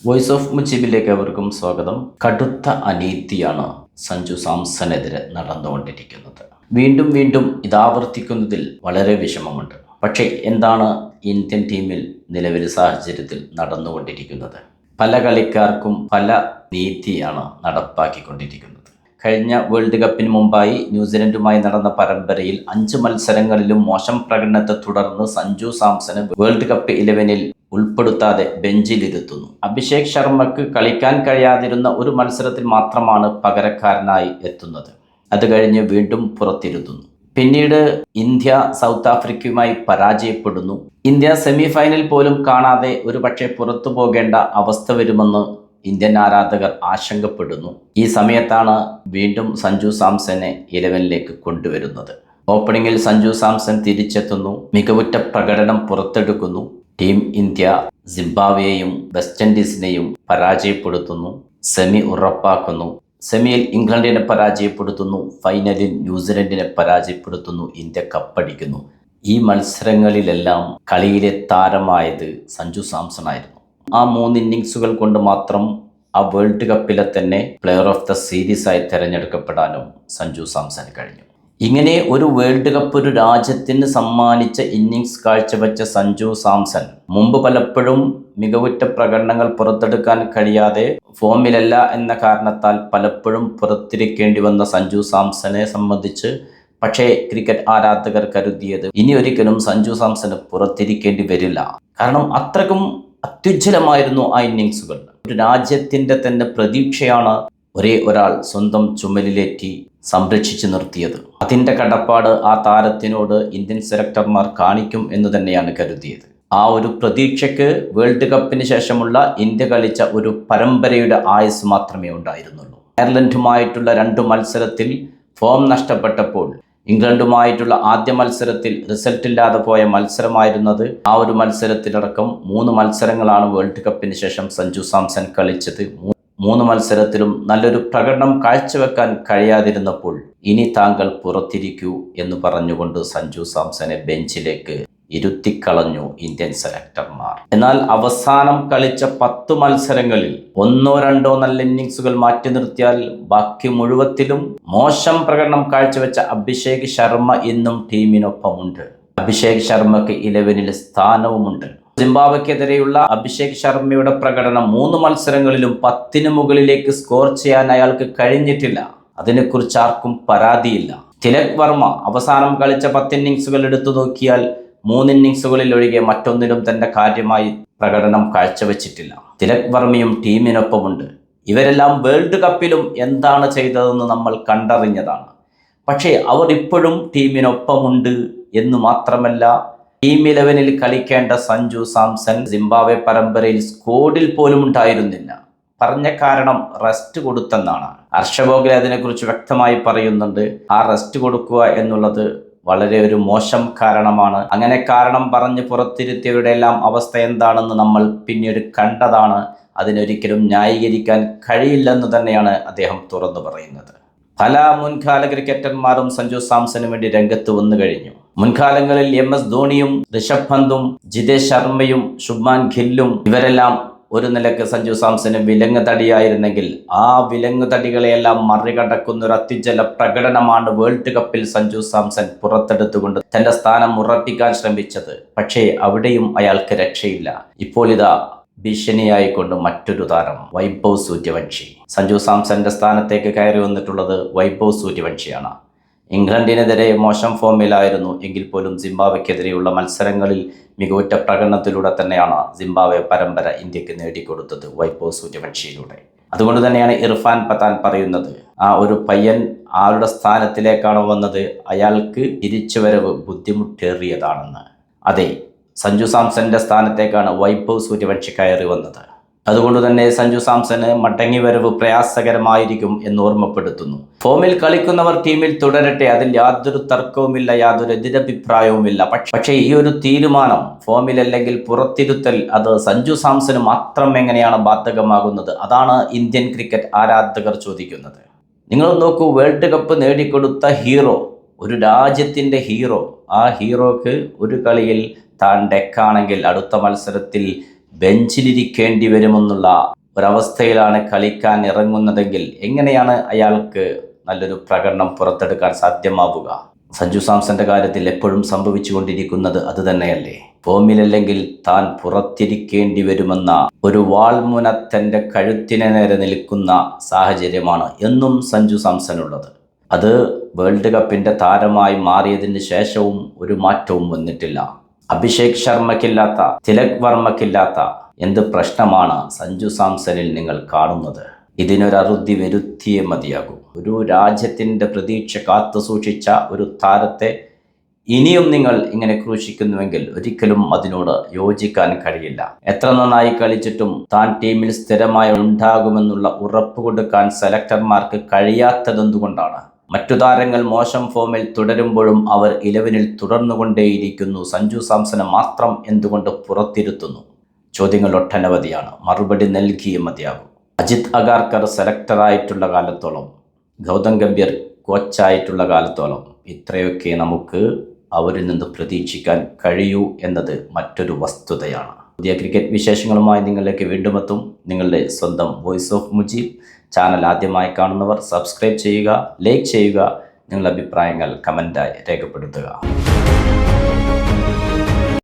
Voice of മുജീബിലേക്ക് അവർക്കും സ്വാഗതം. കടുത്ത അനീതിയാണ് സഞ്ജു സാംസണെതിരെ നടന്നുകൊണ്ടിരിക്കുന്നത്. വീണ്ടും വീണ്ടും ഇതാവർത്തിക്കുന്നതിൽ വളരെ വിഷമമുണ്ട്. പക്ഷേ എന്താണ് ഇന്ത്യൻ ടീമിൽ നിലവിലെ സാഹചര്യത്തിൽ നടന്നുകൊണ്ടിരിക്കുന്നത്? പല കളിക്കാർക്കും പല നീതിയാണ് നടപ്പാക്കിക്കൊണ്ടിരിക്കുന്നത്. കഴിഞ്ഞ വേൾഡ് കപ്പിന് മുമ്പായി ന്യൂസിലൻഡുമായി നടന്ന പരമ്പരയിൽ 5 മത്സരങ്ങളിലും മോശം പ്രകടനത്തെ തുടർന്ന് സഞ്ജു സാംസനെ വേൾഡ് കപ്പ് 11-ൽ ഉൾപ്പെടുത്താതെ ബെഞ്ചിലിരുത്തുന്നു. അഭിഷേക് ശർമ്മക്ക് കളിക്കാൻ കഴിയാതിരുന്ന ഒരു മത്സരത്തിൽ മാത്രമാണ് പകരക്കാരനായി എത്തുന്നത്. അത് കഴിഞ്ഞ് വീണ്ടും പുറത്തിരുത്തുന്നു. പിന്നീട് ഇന്ത്യ സൗത്ത് ആഫ്രിക്കയുമായി പരാജയപ്പെടുന്നു. ഇന്ത്യ സെമി ഫൈനൽ പോലും കാണാതെ ഒരു പക്ഷേ പുറത്തു പോകേണ്ട അവസ്ഥ വരുമെന്ന് ഇന്ത്യൻ ആരാധകർ ആശങ്കപ്പെടുന്നു. ഈ സമയത്താണ് വീണ്ടും സഞ്ജു സാംസനെ 11-ലേക്ക് കൊണ്ടുവരുന്നത്. ഓപ്പണിംഗിൽ സഞ്ജു സാംസൺ തിരിച്ചെത്തുന്നു. മികവുറ്റ പ്രകടനം പുറത്തെടുക്കുന്നു. ടീം ഇന്ത്യ സിംബാബ്വേയെയും വെസ്റ്റ് ഇൻഡീസിനെയും പരാജയപ്പെടുത്തുന്നു. സെമി ഉറപ്പാക്കുന്നു. സെമിയിൽ ഇംഗ്ലണ്ടിനെ പരാജയപ്പെടുത്തുന്നു. ഫൈനലിൽ ന്യൂസിലൻഡിനെ പരാജയപ്പെടുത്തുന്നു. ഇന്ത്യ കപ്പടിക്കുന്നു. ഈ മത്സരങ്ങളിലെല്ലാം കളിയിലെ താരമായത് സഞ്ജു സാംസൺ ആയിരുന്നു. ആ 3 ഇന്നിങ്സുകൾ കൊണ്ട് മാത്രം ആ വേൾഡ് കപ്പിലെ തന്നെ പ്ലെയർ ഓഫ് ദ സീരീസ് ആയി തിരഞ്ഞെടുക്കപ്പെടാനും സഞ്ജു സാംസൺ കഴിഞ്ഞു. ഇങ്ങനെ ഒരു വേൾഡ് കപ്പ് ഒരു രാജ്യത്തിന് സമ്മാനിച്ച ഇന്നിങ്സ് കാഴ്ചവെച്ച സഞ്ജു സാംസൺ മുമ്പ് പലപ്പോഴും മികവുറ്റ പ്രകടനങ്ങൾ പുറത്തെടുക്കാൻ കഴിയാതെ ഫോമിലല്ല എന്ന കാരണത്താൽ പലപ്പോഴും പുറത്തിരിക്കേണ്ടി വന്ന സഞ്ജു സാംസനെ സംബന്ധിച്ച് പക്ഷേ ക്രിക്കറ്റ് ആരാധകർ കരുതിയത് ഇനി ഒരിക്കലും സഞ്ജു സാംസന് പുറത്തിരിക്കേണ്ടി വരില്ല. കാരണം അത്രക്കും അത്യുജ്വലമായിരുന്നു ആ ഇന്നിങ്സുകൾ. ഒരു രാജ്യത്തിൻ്റെ തന്നെ പ്രതീക്ഷയാണ് ഒരേ ഒരാൾ സ്വന്തം ചുമലിലേറ്റി സംരക്ഷിച്ചു നിർത്തിയത്. അതിൻ്റെ കടപ്പാട് ആ താരത്തിനോട് ഇന്ത്യൻ സെലക്ടർമാർ കാണിക്കും എന്ന് തന്നെയാണ് കരുതിയത്. ആ ഒരു പ്രതീക്ഷയ്ക്ക് വേൾഡ് കപ്പിന് ശേഷമുള്ള ഇന്ത്യ കളിച്ച ഒരു പരമ്പരയുടെ ആയുസ് മാത്രമേ ഉണ്ടായിരുന്നുള്ളൂ. അയർലൻഡുമായിട്ടുള്ള 2 മത്സരത്തിൽ ഫോം നഷ്ടപ്പെട്ടപ്പോൾ ഇംഗ്ലണ്ടുമായിട്ടുള്ള ആദ്യ മത്സരത്തിൽ റിസൾട്ടില്ലാതെ പോയ മത്സരമായിരുന്നത്. ആ ഒരു മത്സരത്തിലടക്കം 3 മത്സരങ്ങളാണ് വേൾഡ് കപ്പിന് ശേഷം സഞ്ജു സാംസൺ കളിച്ചത്. 3 മത്സരത്തിലും നല്ലൊരു പ്രകടനം കാഴ്ചവെക്കാൻ കഴിയാതിരുന്നപ്പോൾ ഇനി താങ്കൾ പുറത്തിരിക്കൂ എന്ന് പറഞ്ഞുകൊണ്ട് സഞ്ജു സാംസനെ ബെഞ്ചിലേക്ക് ഇരുത്തിക്കളഞ്ഞു ഇന്ത്യൻ സെലക്ടർമാർ. എന്നാൽ അവസാനം കളിച്ച 10 മത്സരങ്ങളിൽ 1-2 നല്ല ഇന്നിങ്സുകൾ മാറ്റി നിർത്തിയാൽ ബാക്കി മുഴുവത്തിലും മോശം പ്രകടനം കാഴ്ചവെച്ച അഭിഷേക് ശർമ്മ ഇന്നും ടീമിനൊപ്പമുണ്ട്. അഭിഷേക് ശർമ്മയ്ക്ക് 11-ൽ സ്ഥാനവുമുണ്ട്. സിംബാബ്വേക്കെതിരെയുള്ള അഭിഷേക് ശർമ്മയുടെ പ്രകടനം 3 മത്സരങ്ങളിലും 10-ന് മുകളിലേക്ക് സ്കോർ ചെയ്യാൻ അയാൾക്ക് കഴിഞ്ഞിട്ടില്ല. അതിനെക്കുറിച്ച് ആർക്കും പരാതിയില്ല. തിലക് വർമ്മ അവസാനം കളിച്ച 10 ഇന്നിങ്സുകൾ എടുത്തു നോക്കിയാൽ 3 ഇന്നിങ്സുകളിൽ ഒഴികെ മറ്റൊന്നിലും തന്റെ കാര്യമായി പ്രകടനം കാഴ്ചവെച്ചിട്ടില്ല. തിലക് വർമ്മയും ടീമിനൊപ്പമുണ്ട്. ഇവരെല്ലാം വേൾഡ് കപ്പിലും എന്താണ് ചെയ്തതെന്ന് നമ്മൾ കണ്ടറിഞ്ഞതാണ്. പക്ഷേ അവർ ഇപ്പോഴും ടീമിനൊപ്പമുണ്ട് എന്ന് മാത്രമല്ല, ടീം 11-ൽ കളിക്കേണ്ട സഞ്ജു സാംസൺ സിംബാബ്വെ പരമ്പരയിൽ സ്ക്വാഡിൽ പോലും ഉണ്ടായിരുന്നില്ല. പറഞ്ഞ കാരണം റെസ്റ്റ് കൊടുത്തെന്നാണ്. ഹർഷ ഭോഗ്ലെ അതിനെക്കുറിച്ച് വ്യക്തമായി പറയുന്നുണ്ട്. ആ റെസ്റ്റ് കൊടുക്കുക എന്നുള്ളത് വളരെ ഒരു മോശം കാരണമാണ്. അങ്ങനെ കാരണം പറഞ്ഞ് പുറത്തിരുത്തിയവരുടെ എല്ലാം അവസ്ഥ എന്താണെന്ന് നമ്മൾ പിന്നീട് കണ്ടതാണ്. അതിനൊരിക്കലും ന്യായീകരിക്കാൻ കഴിയില്ലെന്ന് തന്നെയാണ് അദ്ദേഹം തുറന്നു പറയുന്നത്. പല മുൻകാല ക്രിക്കറ്റർമാരും സഞ്ജു സാംസന് വേണ്ടി രംഗത്ത് വന്നു കഴിഞ്ഞു. മുൻകാലങ്ങളിൽ MS ധോണിയും ഋഷഭ് പന്തും ജിതേഷ് ശർമ്മയും ശുഭ്മാൻ ഗില്ലും ഇവരെല്ലാം ഒരു നിലക്ക് സഞ്ജു സാംസന് വിലങ്ങ് തടിയായിരുന്നെങ്കിൽ ആ വിലങ്ങ് തടികളെയെല്ലാം മറികടക്കുന്ന ഒരു അത്യുജ്വല പ്രകടനമാണ് വേൾഡ് കപ്പിൽ സഞ്ജു സാംസൺ പുറത്തെടുത്തുകൊണ്ട് തന്റെ സ്ഥാനം ഉറപ്പിക്കാൻ ശ്രമിച്ചത്. പക്ഷേ അവിടെയും അയാൾക്ക് രക്ഷയില്ല. ഇപ്പോൾ ഇതാ ഭീഷണിയായിക്കൊണ്ട് മറ്റൊരു താരം വൈഭവ് സൂര്യവംശി. സഞ്ജു സാംസന്റെ സ്ഥാനത്തേക്ക് കയറി വന്നിട്ടുള്ളത് വൈഭവ് സൂര്യവംശിയാണ്. ഇംഗ്ലണ്ടിനെതിരെ മോശം ഫോമിലായിരുന്നു എങ്കിൽ പോലും സിംബാബ്വേക്കെതിരെയുള്ള മത്സരങ്ങളിൽ മികവുറ്റ പ്രകടനത്തിലൂടെ തന്നെയാണ് സിംബാബ്വെ പരമ്പര ഇന്ത്യക്ക് നേടിക്കൊടുത്തത് വൈഭവ് സൂര്യവംശിയിലൂടെ. അതുകൊണ്ട് തന്നെയാണ് ഇർഫാൻ പത്താൻ പറയുന്നത്, ആ ഒരു പയ്യൻ ആരുടെ സ്ഥാനത്തിലേക്കാണോ വന്നത് അയാൾക്ക് തിരിച്ചുവരവ് ബുദ്ധിമുട്ടേറിയതാണെന്ന്. അതെ, സഞ്ജു സാംസന്റെ സ്ഥാനത്തേക്കാണ് വൈഭവ് സൂര്യവംശി കയറി വന്നത്. അതുകൊണ്ട് തന്നെ സഞ്ജു സാംസന് മടങ്ങി വരവ് പ്രയാസകരമായിരിക്കും എന്ന് ഓർമ്മപ്പെടുത്തുന്നു. ഫോമിൽ കളിക്കുന്നവർ ടീമിൽ തുടരട്ടെ, അതിൽ യാതൊരു തർക്കവുമില്ല, യാതൊരു എതിരഭിപ്രായവുമില്ല. പക്ഷേ ഈ ഒരു തീരുമാനം, ഫോമിലല്ലെങ്കിൽ പുറത്തിരുത്തൽ, അത് സഞ്ജു സാംസന് മാത്രം എങ്ങനെയാണ് ബാധകമാകുന്നത്? അതാണ് ഇന്ത്യൻ ക്രിക്കറ്റ് ആരാധകർ ചോദിക്കുന്നത്. നിങ്ങൾ നോക്കൂ, വേൾഡ് കപ്പ് നേടിക്കൊടുത്ത ഹീറോ, ഒരു രാജ്യത്തിൻ്റെ ഹീറോ, ആ ഹീറോക്ക് ഒരു കളിയിൽ താൻ ഡെക്കാണെങ്കിൽ അടുത്ത മത്സരത്തിൽ ബെഞ്ചിലിരിക്കേണ്ടി വരുമെന്നുള്ള ഒരവസ്ഥയിലാണ് കളിക്കാൻ ഇറങ്ങുന്നതെങ്കിൽ എങ്ങനെയാണ് അയാൾക്ക് നല്ലൊരു പ്രകടനം പുറത്തെടുക്കാൻ സാധ്യമാവുക? സഞ്ജു സാംസന്റെ കാര്യത്തിൽ എപ്പോഴും സംഭവിച്ചുകൊണ്ടിരിക്കുന്നത് അത് തന്നെയല്ലേ? ഫോമിലല്ലെങ്കിൽ താൻ പുറത്തിരിക്കേണ്ടി വരുമെന്ന ഒരു വാൾമുന തൻ്റെ കഴുത്തിന് നേരെ നിൽക്കുന്ന സാഹചര്യമാണ് എന്നും സഞ്ജു സാംസനുള്ളത്. അത് വേൾഡ് കപ്പിൻ്റെ താരമായി മാറിയതിന് ശേഷവും ഒരു മാറ്റവും വന്നിട്ടില്ല. അഭിഷേക് ശർമ്മയ്ക്കില്ലാത്ത, തിലക് വർമ്മയ്ക്കില്ലാത്ത എന്ത് പ്രശ്നമാണ് സഞ്ജു സാംസണിൽ നിങ്ങൾ കാണുന്നത്? ഇതിനൊരറുതി വരുത്തിയേ മതിയാകൂ. ഒരു രാജ്യത്തിൻ്റെ പ്രതീക്ഷ കാത്തു സൂക്ഷിച്ച ഒരു താരത്തെ ഇനിയും നിങ്ങൾ ഇങ്ങനെ ക്രൂശിക്കുന്നുവെങ്കിൽ ഒരിക്കലും അതിനോട് യോജിക്കാൻ കഴിയില്ല. എത്ര നന്നായി കളിച്ചിട്ടും താൻ ടീമിൽ സ്ഥിരമായി ഉണ്ടാകുമെന്നുള്ള ഉറപ്പ് കൊടുക്കാൻ സെലക്ടർമാർക്ക് കഴിയാത്തതെന്തുകൊണ്ടാണ്? മറ്റു താരങ്ങൾ മോശം ഫോമിൽ തുടരുമ്പോഴും അവർ 11-ൽ തുടർന്നുകൊണ്ടേയിരിക്കുന്നു. സഞ്ജു സാംസനെ മാത്രം എന്തുകൊണ്ട് പുറത്തിരുത്തുന്നു? ചോദ്യങ്ങൾ ഒട്ടനവധിയാണ്. മറുപടി നൽകിയേ മതിയാകും. അജിത് അഗാർക്കർ സെലക്ടറായിട്ടുള്ള കാലത്തോളം, ഗൗതം ഗംഭീർ കോച്ചായിട്ടുള്ള കാലത്തോളം ഇത്രയൊക്കെ നമുക്ക് അവരിൽ നിന്ന് പ്രതീക്ഷിക്കാൻ കഴിയൂ എന്നത് മറ്റൊരു വസ്തുതയാണ്. പുതിയ ക്രിക്കറ്റ് വിശേഷങ്ങളുമായി നിങ്ങളിലേക്ക് വീണ്ടും എത്തും. നിങ്ങളുടെ സ്വന്തം വോയിസ് ഓഫ് മുജീബ്. ചാനൽ ആദ്യമായി കാണുന്നവർ സബ്സ്ക്രൈബ് ചെയ്യുക, ലൈക്ക് ചെയ്യുക, നിങ്ങളുടെ അഭിപ്രായങ്ങൾ കമൻറ്റായി രേഖപ്പെടുത്തുക.